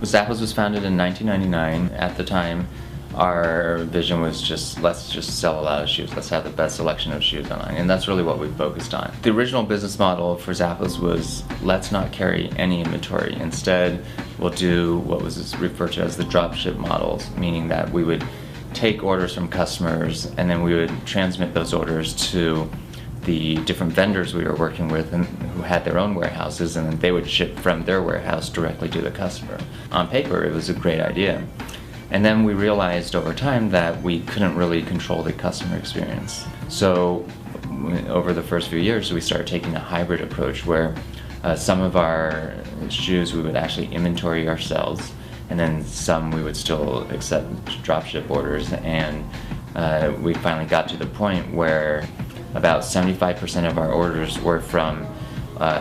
Zappos was founded in 1999. At the time, our vision was let's just sell a lot of shoes. Let's have the best selection of shoes online, and that's really what we focused on. The original business model for Zappos was let's not carry any inventory. Instead, we'll do what was referred to as the dropship models, meaning that we would take orders from customers and then we would transmit those orders to the different vendors we were working with and who had their own warehouses, and then they would ship from their warehouse directly to the customer. On paper, it was a great idea. And then we realized over time that we couldn't really control the customer experience. So over the first few years, we started taking a hybrid approach where some of our shoes we would actually inventory ourselves, and then some we would still accept dropship orders. And we finally got to the point where about 75% of our orders were from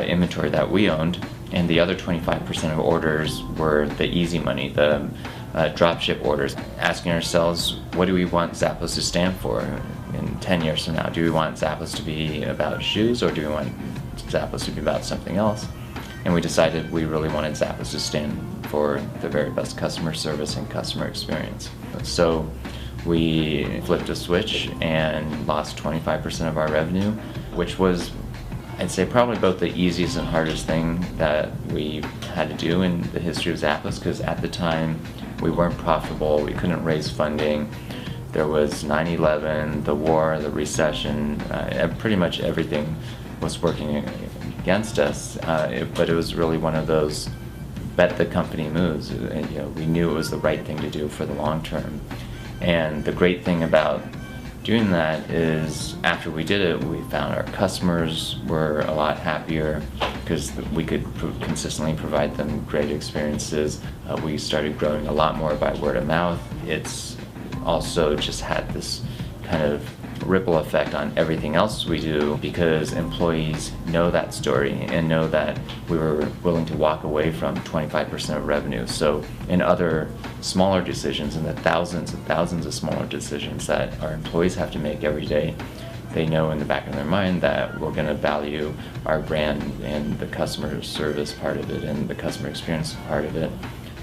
inventory that we owned, and the other 25% of orders were the easy money, the dropship orders. Asking ourselves, what do we want Zappos to stand for in 10 years from now? Do we want Zappos to be about shoes, or do we want Zappos to be about something else? And we decided we really wanted Zappos to stand for the very best customer service and customer experience. So we flipped a switch and lost 25% of our revenue, which was, I'd say, probably both the easiest and hardest thing that we had to do in the history of Zappos, because at the time we weren't profitable, we couldn't raise funding. There was 9/11, the war, the recession, pretty much everything was working against us, but it was really one of those bet the company moves. We knew it was the right thing to do for the long term. And the great thing about doing that is after we did it, we found our customers were a lot happier because we could consistently provide them great experiences. We started growing a lot more by word of mouth. It's also just had this kind of ripple effect on everything else we do, because employees know that story and know that we were willing to walk away from 25% of revenue. So in other smaller decisions, in the thousands and thousands of smaller decisions that our employees have to make every day, they know in the back of their mind that we're going to value our brand and the customer service part of it and the customer experience part of it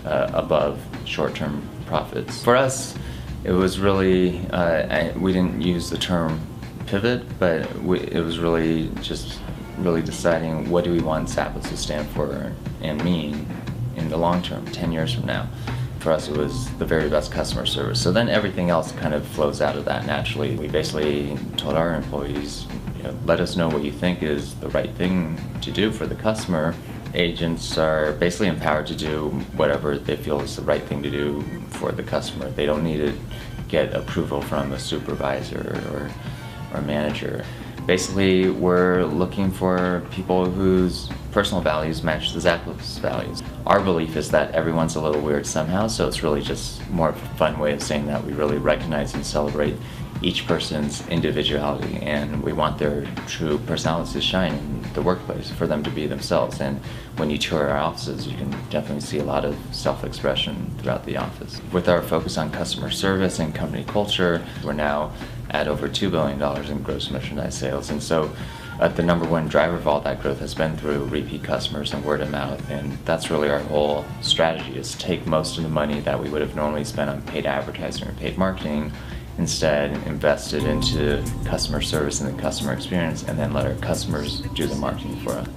above short-term profits. For us, it was really, we didn't use the term pivot, but it was really just deciding what do we want Zappos to stand for and mean in the long term, 10 years from now. For us, it was the very best customer service. So then everything else kind of flows out of that naturally. We basically told our employees, let us know what you think is the right thing to do for the customer. Agents are basically empowered to do whatever they feel is the right thing to do for the customer. They don't need to get approval from a supervisor or manager. Basically, we're looking for people whose personal values match the Zappos values. Our belief is that everyone's a little weird somehow, so it's really just more of a fun way of saying that we really recognize and celebrate each person's individuality, and we want their true personalities to shine in the workplace, for them to be themselves. And when you tour our offices, you can definitely see a lot of self-expression throughout the office. With our focus on customer service and company culture, we're now at over $2 billion in gross merchandise sales, and so the number one driver of all that growth has been through repeat customers and word of mouth. And that's really our whole strategy, is take most of the money that we would have normally spent on paid advertising or paid marketing, instead invest it into customer service and the customer experience, and then let our customers do the marketing for us.